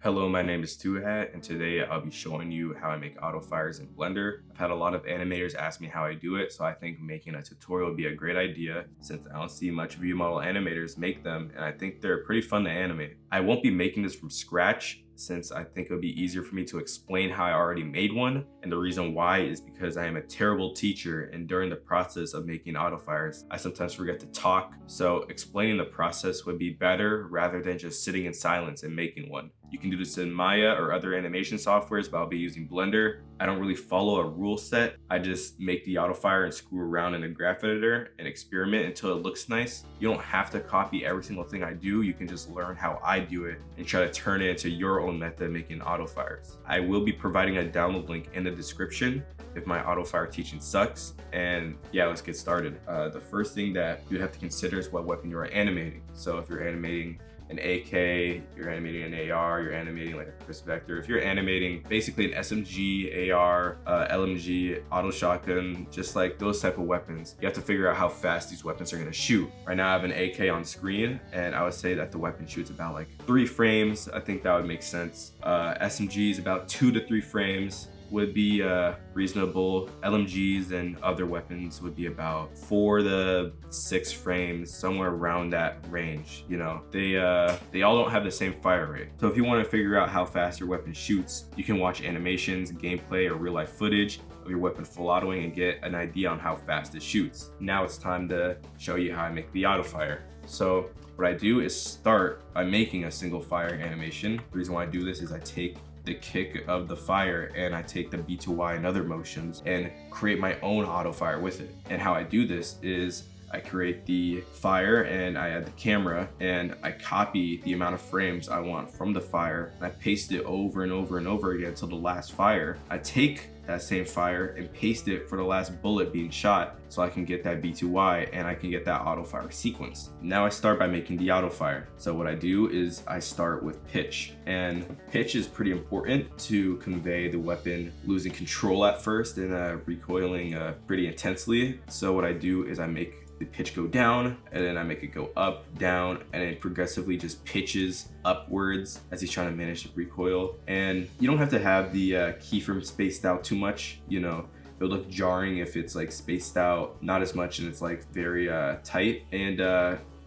Hello, my name is Twohat, and today I'll be showing you how I make auto fires in Blender. I've had a lot of animators ask me how I do it, so I think making a tutorial would be a great idea since I don't see much view model animators make them, and I think they're pretty fun to animate. I won't be making this from scratch since I think it would be easier for me to explain how I already made one, and the reason why is because I am a terrible teacher, and during the process of making auto fires, I sometimes forget to talk, so explaining the process would be better rather than just sitting in silence and making one. You can do this in Maya or other animation softwares, but I'll be using Blender. I don't really follow a rule set. I just make the auto fire and screw around in the graph editor and experiment until it looks nice. You don't have to copy every single thing I do. You can just learn how I do it and try to turn it into your own method making auto fires. I will be providing a download link in the description if my auto fire teaching sucks. And yeah, let's get started. The first thing that you have to consider is what weapon you're animating. So if you're animating an AK, you're animating an AR, you're animating like a Chris Vector. If you're animating basically an SMG, AR, LMG, auto shotgun, just like those type of weapons, you have to figure out how fast these weapons are gonna shoot. Right now I have an AK on screen, and I would say that the weapon shoots about like 3 frames. I think that would make sense. SMG is about 2 to 3 frames. Would be reasonable. LMGs and other weapons would be about 4 to 6 frames, somewhere around that range. You know, they all don't have the same fire rate. So if you want to figure out how fast your weapon shoots, you can watch animations, gameplay, or real life footage of your weapon full autoing and get an idea on how fast it shoots. Now it's time to show you how I make the auto fire. So what I do is start by making a single fire animation. The reason why I do this is I take the kick of the fire and I take the B2Y and other motions and create my own auto fire with it. And how I do this is I create the fire and I add the camera and I copy the amount of frames I want from the fire and I paste it over and over and over again until the last fire. I take that same fire and paste it for the last bullet being shot so I can get that B2Y and I can get that auto fire sequence. Now I start by making the auto fire. So what I do is I start with pitch, and pitch is pretty important to convey the weapon losing control at first and recoiling pretty intensely. So what I do is I make the pitch go down and then I make it go up, down, and it progressively just pitches upwards as he's trying to manage the recoil. And you don't have to have the keyframe spaced out too much. You know, it'll look jarring if it's like spaced out not as much and it's like very tight. And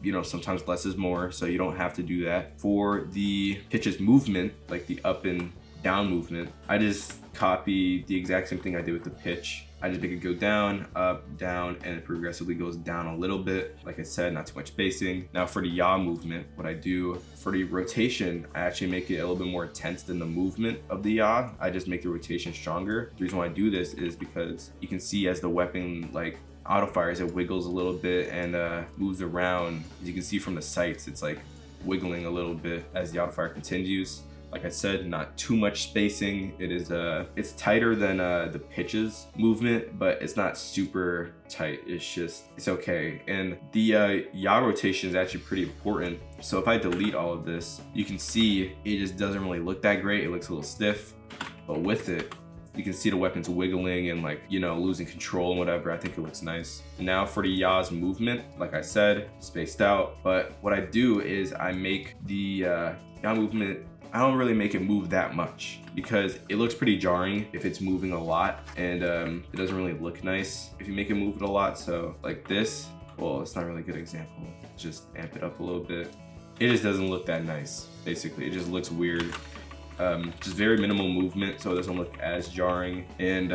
you know, sometimes less is more, so you don't have to do that. For the pitches movement, like the up and down movement, I just copy the exact same thing I did with the pitch. I just make it go down, up, down, and it progressively goes down a little bit. Like I said, not too much spacing. Now for the yaw movement, what I do for the rotation, I actually make it a little bit more intense than the movement of the yaw. I just make the rotation stronger. The reason why I do this is because you can see as the weapon like auto fires, it wiggles a little bit and moves around. As you can see from the sights, it's like wiggling a little bit as the auto fire continues. Like I said, not too much spacing. It is it's tighter than the pitches movement, but it's not super tight. It's okay. And the yaw rotation is actually pretty important. So if I delete all of this, you can see it just doesn't really look that great. It looks a little stiff, but with it, you can see the weapons wiggling and like, you know, losing control and whatever. I think it looks nice. Now for the yaw's movement, like I said, spaced out. But what I do is I make the yaw movement, I don't really make it move that much because it looks pretty jarring if it's moving a lot, and it doesn't really look nice if you make it move it a lot. So like this, well, it's not really a good example. Just amp it up a little bit. It just doesn't look that nice, basically. It just looks weird. Just very minimal movement, so it doesn't look as jarring. And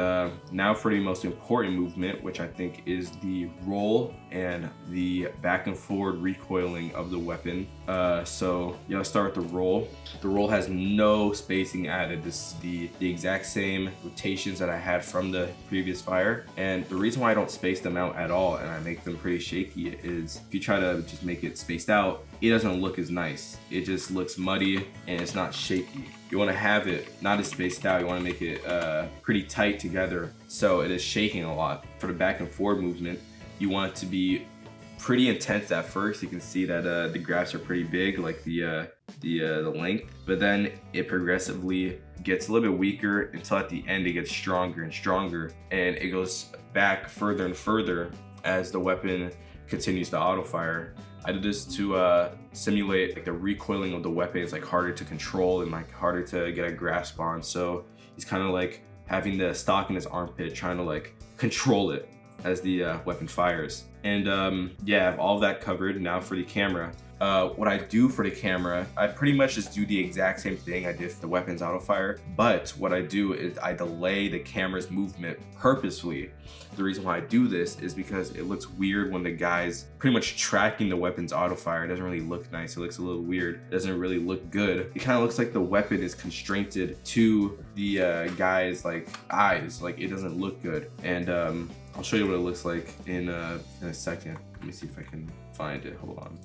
now for the most important movement, which I think is the roll and the back and forward recoiling of the weapon. So yeah, let's start with the roll. The roll has no spacing added. This is the exact same rotations that I had from the previous fire. And the reason why I don't space them out at all and I make them pretty shaky is if you try to just make it spaced out, it doesn't look as nice. It just looks muddy and it's not shaky. You want to have it not as spaced out. You want to make it pretty tight together so it is shaking a lot. For the back and forward movement, you want it to be pretty intense at first. You can see that the graphs are pretty big, like the length, but then it progressively gets a little bit weaker until at the end it gets stronger and stronger, and it goes back further and further as the weapon continues to auto fire. I did this to simulate like the recoiling of the weapon. It's like harder to control and like harder to get a grasp on. So he's kind of like having the stock in his armpit, trying to like control it as the weapon fires. And yeah, I have all of that covered. Now for the camera. What I do for the camera, I pretty much just do the exact same thing I did for the weapon's auto fire, but what I do is I delay the camera's movement purposefully. The reason why I do this is because it looks weird when the guy's pretty much tracking the weapon's auto fire. It doesn't really look nice. It looks a little weird. It doesn't really look good. It kind of looks like the weapon is constrained to the guy's like eyes. Like it doesn't look good. And I'll show you what it looks like in a second. Let me see if I can find it. Hold on.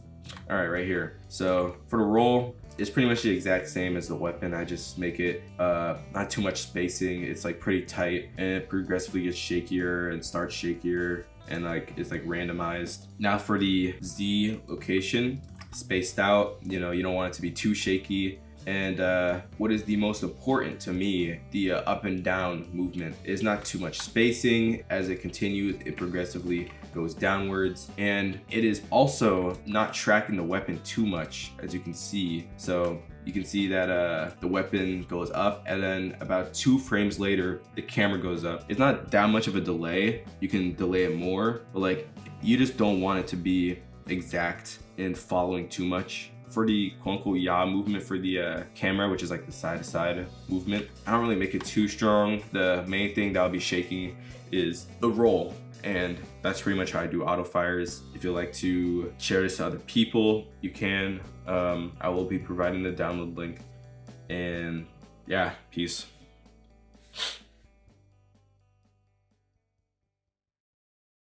All right, right here. So for the roll, it's pretty much the exact same as the weapon. I just make it not too much spacing. It's like pretty tight, and it progressively gets shakier and starts shakier, and like it's like randomized. Now for the Z location, spaced out. You know, you don't want it to be too shaky. And what is the most important to me, the up and down movement, is not too much spacing. As it continues, it progressively goes downwards, and it is also not tracking the weapon too much, as you can see. So you can see that the weapon goes up, and then about 2 frames later, the camera goes up. It's not that much of a delay. You can delay it more, but like you just don't want it to be exact and following too much. For the quote-unquote yaw movement for the camera, which is like the side-to-side movement, I don't really make it too strong. The main thing that I'll be shaking is the roll, and that's pretty much how I do auto fires. If you'd like to share this to other people, you can. I will be providing the download link, and yeah, peace.